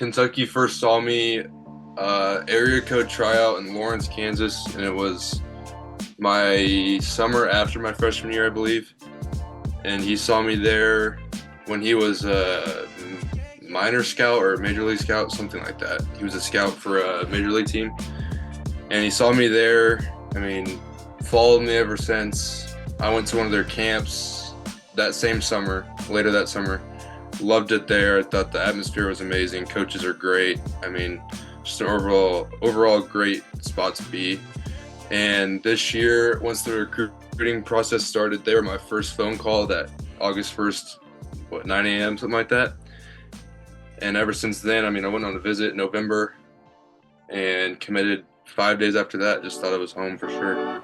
Kentucky first saw me area code tryout in Lawrence, Kansas, and it was my summer after my freshman year, I believe. And he saw me there when he was a minor scout or major league scout, something like that. He was a scout for a major league team, and he saw me there. I mean, followed me ever since. I went to one of their camps that same summer, later that summer. Loved it there. I thought the atmosphere was amazing. Coaches are great. I mean, just an overall great spot to be. And this year, once the recruiting process started, they were my first phone call that August 1st, 9 a.m., something like that. And ever since then, I mean, I went on a visit in November and committed 5 days after that. Just thought I was home for sure.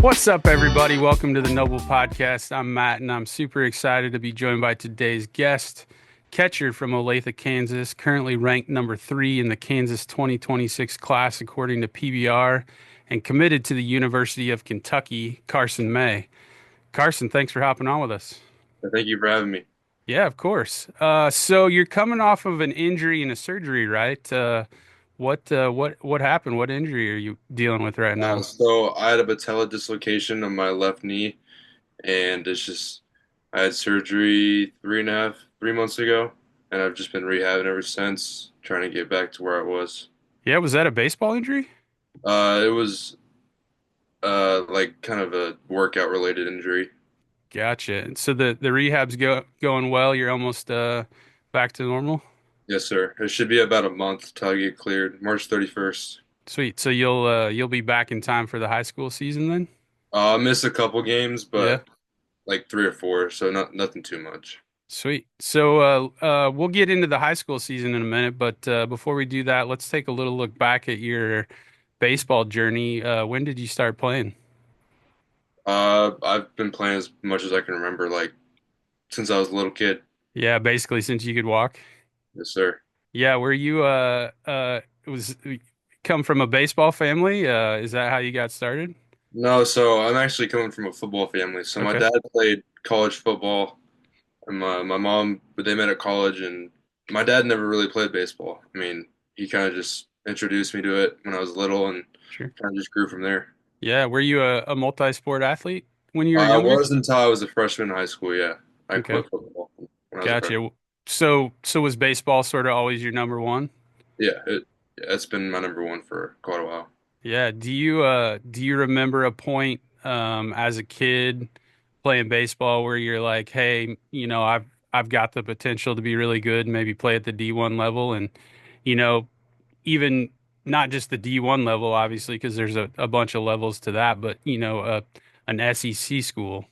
What's up, everybody? Welcome to the Noble Podcast. I'm Matt, and I'm super excited to be joined by today's guest, catcher from Olathe, Kansas, currently ranked number 3 in the Kansas 2026 class according to PBR, and committed to the University of Kentucky, Carson May. Carson, thanks for hopping on with us. Thank you for having me. Yeah, of course. So you're coming off of an injury and a surgery, right? What happened? What injury are you dealing with right now? So I had a patella dislocation on my left knee, and I had surgery 3 months ago, and I've just been rehabbing ever since, trying to get back to where I was. Yeah, was that a baseball injury? It was like kind of a workout related injury. Gotcha. And so the rehab's going well. You're almost back to normal. Yes, sir. It should be about a month till I get cleared, March 31st. Sweet. So you'll be back in time for the high school season then? I missed a couple games, Yeah. but like three or four, so nothing too much. Sweet. So we'll get into the high school season in a minute, but before we do that, let's take a little look back at your baseball journey. When did you start playing? I've been playing as much as I can remember, like since I was a little kid. Yeah, basically since you could walk. Yes, sir. Yeah, were you was come from a baseball family? Is that how you got started? No, so I'm actually coming from a football family. So my Okay. dad played college football, and my mom, but they met at college, and my dad never really played baseball. I mean, he kind of just introduced me to it when I was little, and Sure. kind of just grew from there. Yeah, were you a multi-sport athlete when you were I younger? was until I was a freshman in high school. Yeah, I Okay, quit football when I was a freshman. gotcha. So was baseball sort of always your number one? Yeah, it's been my number one for quite a while. Yeah. Do you remember a point as a kid playing baseball where you're like, hey, I've got the potential to be really good and maybe play at the D1 level and you know, even not just the D1 level, obviously, because there's a bunch of levels to that, but an SEC school.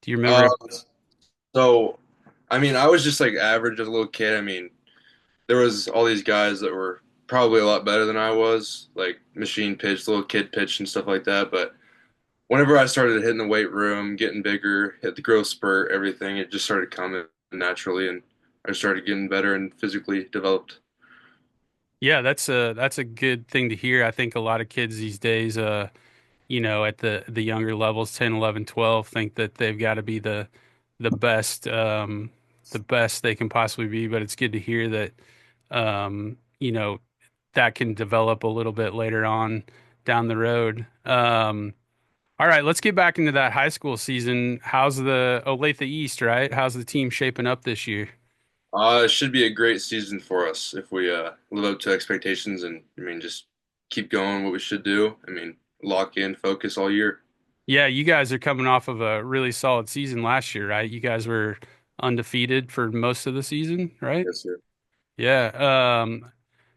Do you remember? Uh, so, I mean, I was just like average as a little kid. I mean, there was all these guys that were probably a lot better than I was, like machine pitch, little kid pitch and stuff like that. But whenever I started hitting the weight room, getting bigger, hit the growth spurt, everything, it just started coming naturally, and I started getting better and physically developed. Yeah, that's a good thing to hear. I think a lot of kids these days, at the younger levels, 10, 11, 12, think that they've got to be the best the best they can possibly be, but it's good to hear that that can develop a little bit later on down the road. All right, let's get back into that high school season. How's the Olathe East, right? How's the team shaping up this year? It should be a great season for us if we live up to expectations and I mean just keep going what we should do. I mean, lock in, focus all year. Yeah, you guys are coming off of a really solid season last year, right? You guys were undefeated for most of the season, right? Yes, sir. Yeah.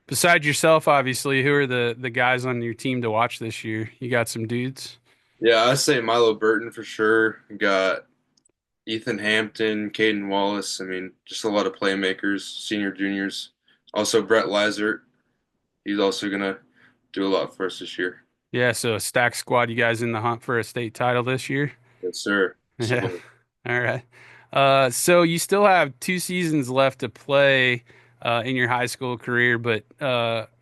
Besides yourself, obviously, who are the guys on your team to watch this year? You got some dudes? Yeah, I say Milo Burton for sure. We got Ethan Hampton, Caden Wallace. I mean, just a lot of playmakers, senior, juniors. Also, Brett Lizert. He's also gonna do a lot for us this year. Yeah, so a stacked squad. You guys in the hunt for a state title this year? Yes, sir. Yeah. Absolutely. All right. So you still have 2 seasons left to play. in your high school career. But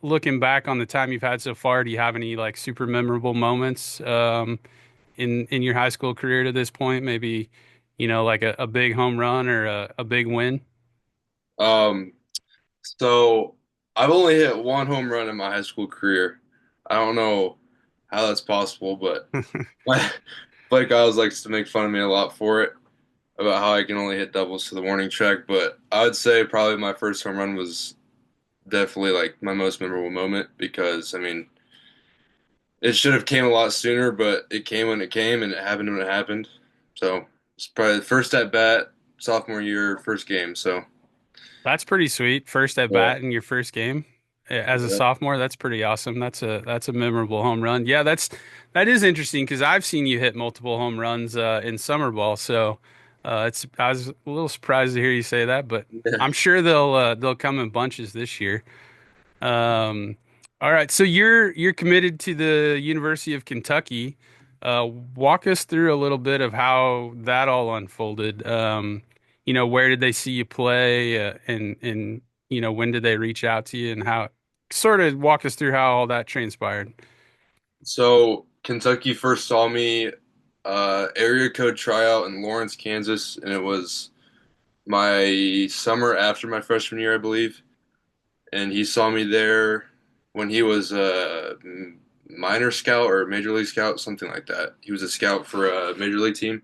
looking back on the time you've had so far, do you have any like super memorable moments in your high school career to this point? Maybe, like a big home run or a big win. Um, so I've only hit one home run in my high school career. I don't know how that's possible, but my Blake Giles likes to make fun of me a lot for it about how I can only hit doubles to the warning track. But I would say probably my first home run was definitely like my most memorable moment because I mean it should have came a lot sooner, but it came when it came and it happened when it happened. So it's probably the first at bat, sophomore year, first game. So That's pretty sweet. First at yeah, bat in your first game as a yeah, sophomore. That's pretty awesome. That's a memorable home run. Yeah, that is interesting because I've seen you hit multiple home runs in summer ball. So it's I was a little surprised to hear you say that, but yeah. I'm sure they'll come in bunches this year. Um, all right, so you're committed to the University of Kentucky. Walk us through a little bit of how that all unfolded. Where did they see you play, and when did they reach out to you, and how? Sort of walk us through how all that transpired. So Kentucky first saw me area code tryout in Lawrence, Kansas, and it was my summer after my freshman year, I believe. And he saw me there when he was a minor scout or major league scout, something like that. He was a scout for a major league team,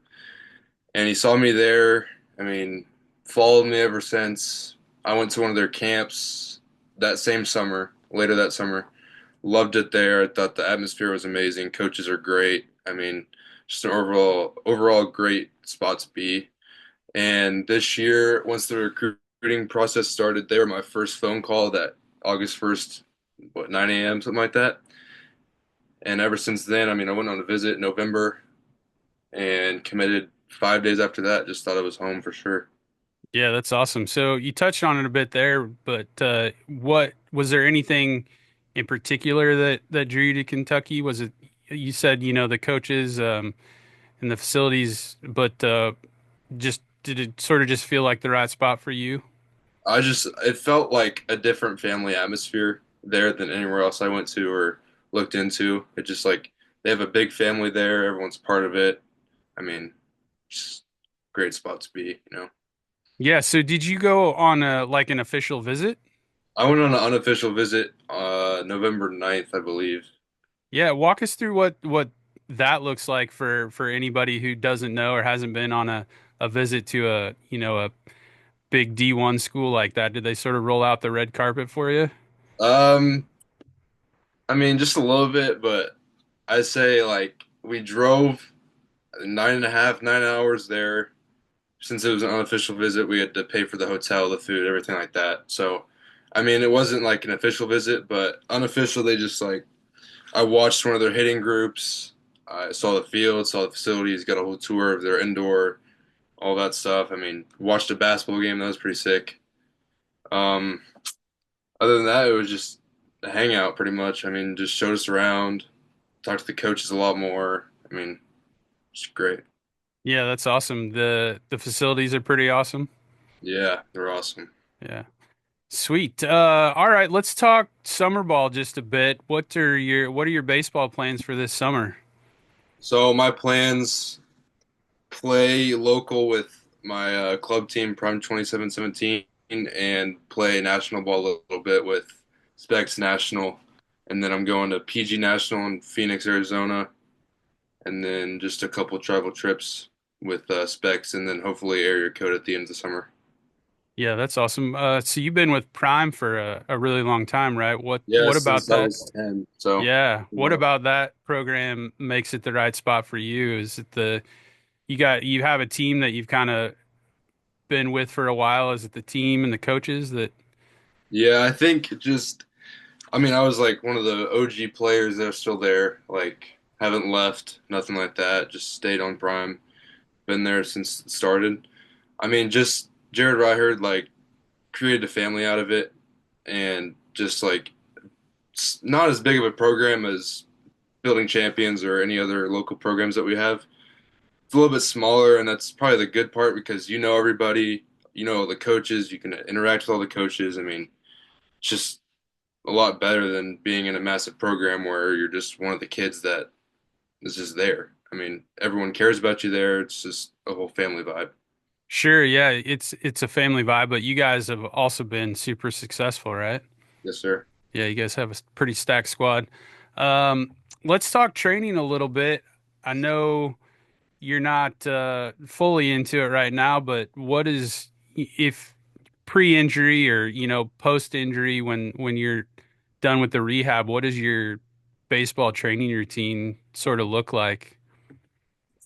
and he saw me there. I mean, followed me ever since. I went to one of their camps that same summer, later that summer. Loved it there. I thought the atmosphere was amazing. Coaches are great. I mean, just an overall great spot to be. And this year, once the recruiting process started, they were my first phone call that August 1st, 9 a.m., something like that. And ever since then, I mean, I went on a visit in November and committed 5 days after that. Just thought I was home for sure. Yeah, that's awesome. So you touched on it a bit there, but what was there anything in particular that drew you to Kentucky? Was it you said, the coaches and the facilities, but just did it sort of just feel like the right spot for you? It felt like a different family atmosphere there than anywhere else I went to or looked into. It just like they have a big family there. Everyone's part of it. I mean, just great spot to be. Yeah, so did you go on a like an official visit? I went on an unofficial visit November 9th, I believe. Yeah, walk us through what that looks like for anybody who doesn't know or hasn't been on a visit to a big D1 school like that. Did they sort of roll out the red carpet for you? Um, I mean, just a little bit, but I say like we drove 9.5, 9 hours there. Since it was an unofficial visit, we had to pay for the hotel, the food, everything like that. So, I mean, it wasn't like an official visit, but unofficial, they just like I watched one of their hitting groups. I saw the field, saw the facilities, got a whole tour of their indoor, all that stuff. I mean, watched a basketball game that was pretty sick. Um, Other than that, it was just a hangout pretty much. I mean, just showed us around, talked to the coaches a lot more. I mean, it's great. Yeah, that's awesome. The facilities are pretty awesome. Yeah, they're awesome. Yeah. Sweet. All right, let's talk summer ball just a bit. What are your baseball plans for this summer? So my plans play local with my club team, Prime 2717, and play national ball a little bit with Specs National. And then I'm going to PG National in Phoenix, Arizona, and then just a couple travel trips with Specs, and then hopefully area code at the end of the summer. Yeah, that's awesome. So you've been with Prime for a really long time, right? What Yeah, what about since I that? was 10. So, Yeah, what yeah. about that program makes it the right spot for you? Is it you have a team that you've kind of been with for a while? Is it the team and the coaches that Yeah, I think just I mean, I was like one of the OG players that are still there. Like, haven't left, nothing like that. Just stayed on Prime. Been there since it started. I mean, just Jared Ryherd like created a family out of it, and just like it's not as big of a program as Building Champions or any other local programs that we have. It's a little bit smaller, and that's probably the good part because you know everybody. you know the coaches. You can interact with all the coaches. I mean, it's just a lot better than being in a massive program where you're just one of the kids that is just there. I mean, everyone cares about you there. It's just a whole family vibe. Sure, yeah, it's a family vibe, but you guys have also been super successful, right? Yes, sir. Yeah, you guys have a pretty stacked squad. Um, let's talk training a little bit. I know you're not fully into it right now, but what is if pre-injury or post-injury when you're done with the rehab, what does your baseball training routine sort of look like?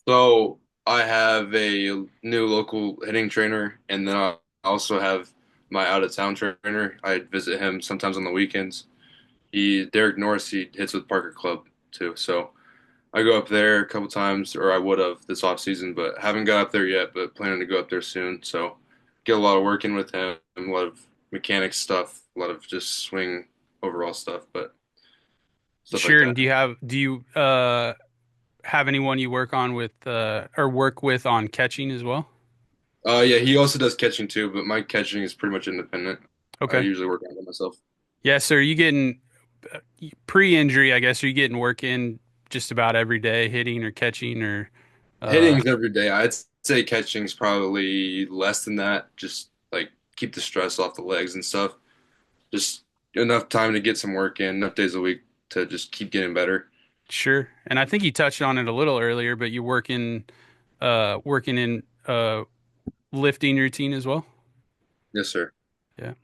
So I have a new local hitting trainer, and then I also have my out of town trainer. I visit him sometimes on the weekends. Derek Norris, he hits with Parker Club too. So I go up there a couple times, or I would have this off season, but haven't got up there yet. But planning to go up there soon. So get a lot of work in with him, a lot of mechanics stuff, a lot of just swing overall stuff, but stuff like Sure, and that. do you have anyone you work on with or work with on catching as well? Yeah, he also does catching too, but my catching is pretty much independent. I Okay. usually work on it myself. Yeah, so are you getting pre-injury, I guess, are you getting work in just about every day, hitting or catching or uh Hitting's every day. I'd say catching's probably less than that. Just like keep the stress off the legs and stuff. Just enough time to get some work in, enough days a week to just keep getting better. sure. And I think you touched on it a little earlier, but you're working in lifting routine as well? Yes, sir. Yeah.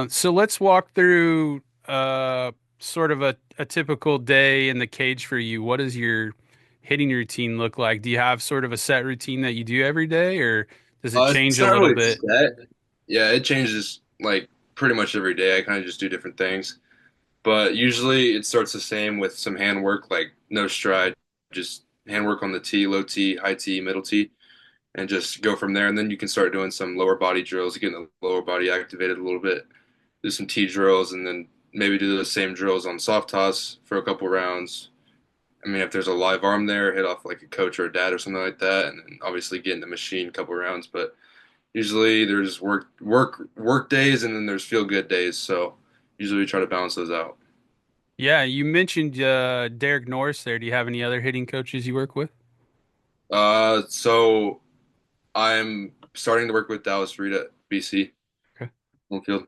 So let's walk through sort of a typical day in the cage for you. What does your hitting routine look like? Do you have sort of a set routine that you do every day, or does it It's change a not little really bit? set. Yeah, it changes like pretty much every day. I kind of just do different things, but usually it starts the same with some hand work, like no stride, just hand work on the tee, low tee, high tee, middle tee, and just go from there. And then you can start doing some lower body drills, getting the lower body activated a little bit, do some tee drills, and then maybe do those same drills on soft toss for a couple rounds. I mean, if there's a live arm there, hit off like a coach or a dad or something like that, and then obviously get in the machine a couple rounds. But usually there's work days, and then there's feel good days. So usually we try to balance those out. Yeah, you mentioned Derek Norris there. Do you have any other hitting coaches you work with? So I'm starting to work with Dallas Reed at BC Okay. home field.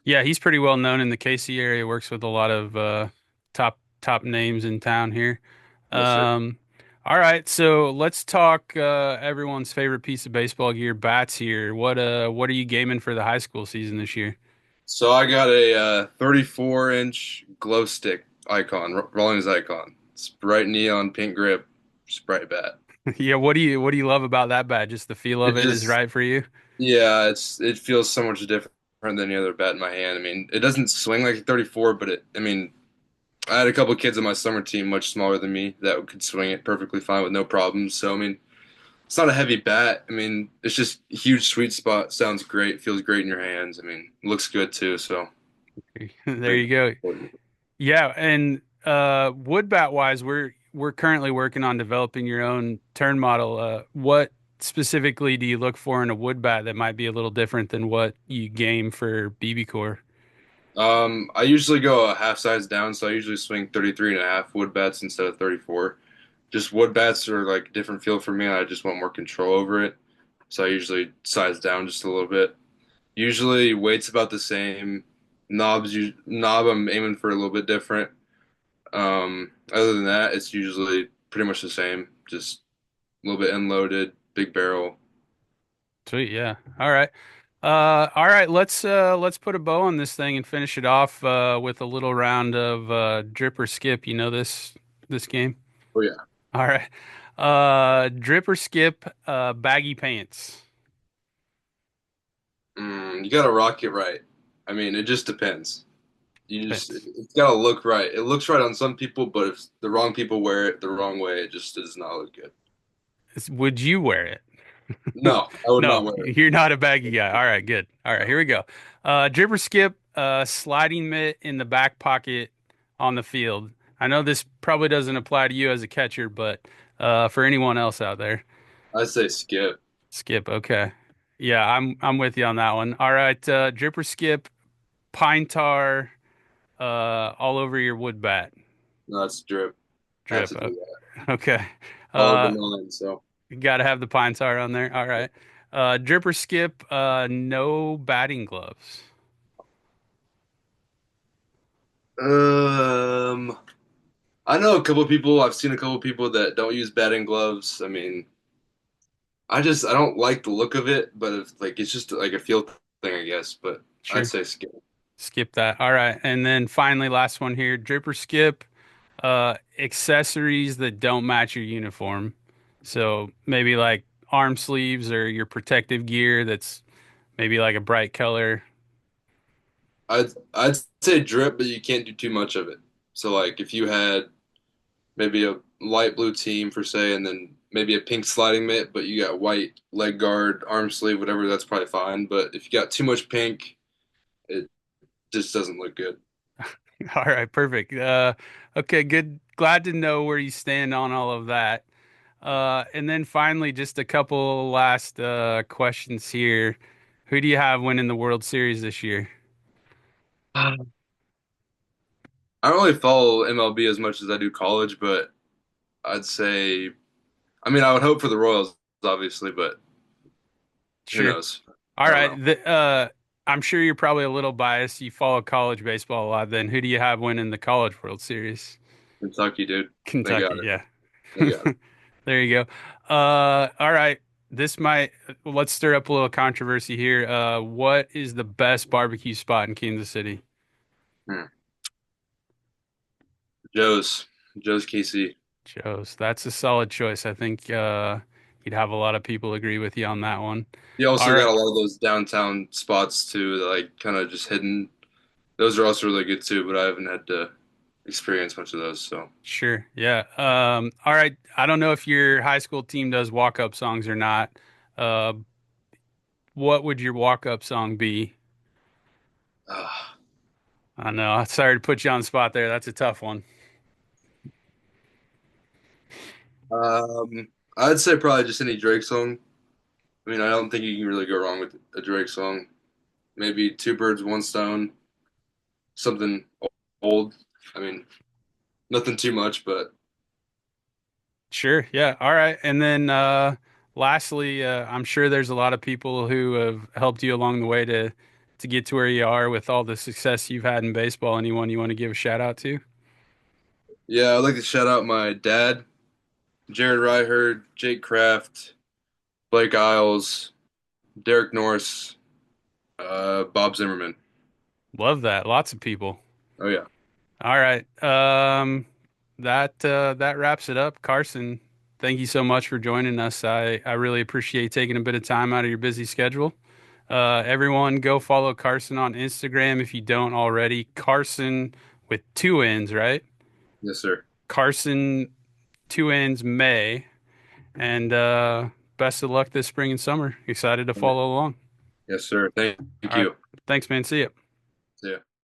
Yeah, he's pretty well known in the KC area. Works with a lot of top names in town here. Yes, sir. Um, all right, so let's talk everyone's favorite piece of baseball gear, bats here. What are you gaming for the high school season this year? So I got a 34-inch glow stick icon, Rollins icon. It's bright neon, pink grip, Sprite bat. Yeah, what do you love about that bat? Just the feel It of it is just right for you. Yeah, it feels so much different than any other bat in my hand. I mean, it doesn't swing like a 34, but I mean, I had a couple kids on my summer team much smaller than me that could swing it perfectly fine with no problems. So I mean, it's not a heavy bat. I mean, it's just a huge sweet spot. Sounds great, feels great in your hands. I mean, looks good too. So There very you go. important. Yeah, and wood bat wise, we're currently working on developing your own turn model. What specifically do you look for in a wood bat that might be a little different than what you game for BB core? I usually go a half size down, so I usually swing 33 and a half wood bats instead of 34. Just wood bats are like a different feel for me. I just want more control over it. So I usually size down just a little bit. Usually weight's about the same. Knob I'm aiming for a little bit different. Other than that, it's usually pretty much the same. Just a little bit unloaded, big barrel. Sweet, yeah. All right, let's put a bow on this thing and finish it off with a little round of drip or skip. You know this game? Oh yeah. All right. Drip or skip baggy pants. You gotta rock it right. I mean, it just depends. Depends. It's gotta look right. It looks right on some people, but if the wrong people wear it the wrong way, it just does not look good. Would you wear it? No, I would not No, wear it. you're not a baggy guy. All right, good. All right, here we go. Drip or skip sliding mitt in the back pocket on the field. I know this probably doesn't apply to you as a catcher, but for anyone else out there, I say skip. skip. Okay. Yeah, I'm with you on that one. All right, drip or skip, pine tar, all over your wood bat. No, that's drip. Have Drip. to do that. Okay. All the Uh, nine. So, you gotta have the pine tar on there. All right. Drip or skip, no batting gloves. um, I know a couple people. I've seen a couple people that don't use batting gloves. I mean, I don't like the look of it, but if, like it's just like a feel thing, I guess. But I'd Sure. say skip. Skip that. All right. And then finally, last one here, drip or skip, accessories that don't match your uniform. So maybe like arm sleeves or your protective gear that's maybe like a bright color. I'd say drip, but you can't do too much of it. So like if you had maybe a light blue team for say, and then maybe a pink sliding mitt, but you got white leg guard, arm sleeve, whatever, that's probably fine. But if you got too much pink, it just doesn't look good. All right, perfect. Okay, good. Glad to know where you stand on all of that. And then finally, just a couple last questions here. Who do you have winning the World Series this year? I don't really follow MLB as much as I do college, but I'd say, I mean, I would hope for the Royals, obviously, but who Sure. knows? All I don't right. know. I'm sure you're probably a little biased. You follow college baseball a lot. Then who do you have winning the College World Series? Kentucky, dude, they got Kentucky. it. Yeah. They got it. There you go. All right. This might let's stir up a little controversy here. What is the best barbecue spot in Kansas City? Hmm. Joe's, Joe's KC. Joe's. That's a solid choice. I think you'd have a lot of people agree with you on that one. You All also got right. a lot of those downtown spots too, that like kind of just hidden. Those are also really good too, but I haven't had to experience much of those. So, Sure. Yeah. All right. I don't know if your high school team does walk-up songs or not. Uh, what would your walk-up song be? uh, I know. Sorry to put you on the spot there. That's a tough one. I'd say probably just any Drake song. I mean, I don't think you can really go wrong with a Drake song. Maybe Two Birds, One Stone, something old. I mean, nothing too much, but Sure. Yeah. All right. And then lastly, I'm sure there's a lot of people who have helped you along the way to get to where you are with all the success you've had in baseball. Anyone you want to give a shout out to? yeah, I'd like to shout out my dad, Jared Ryherd, Jake Kraft, Blake Isles, Derek Norris, Bob Zimmerman. Love that. Lots of people. Oh yeah, All right. That wraps it up. Carson, thank you so much for joining us. I really appreciate taking a bit of time out of your busy schedule. Everyone go follow Carson on Instagram if you don't already. Carson with two N's, right? yes sir, Carson two N's May. And best of luck this spring and summer. Excited to follow along. yes sir. Thank All right. you. Thanks, man. See ya. See ya.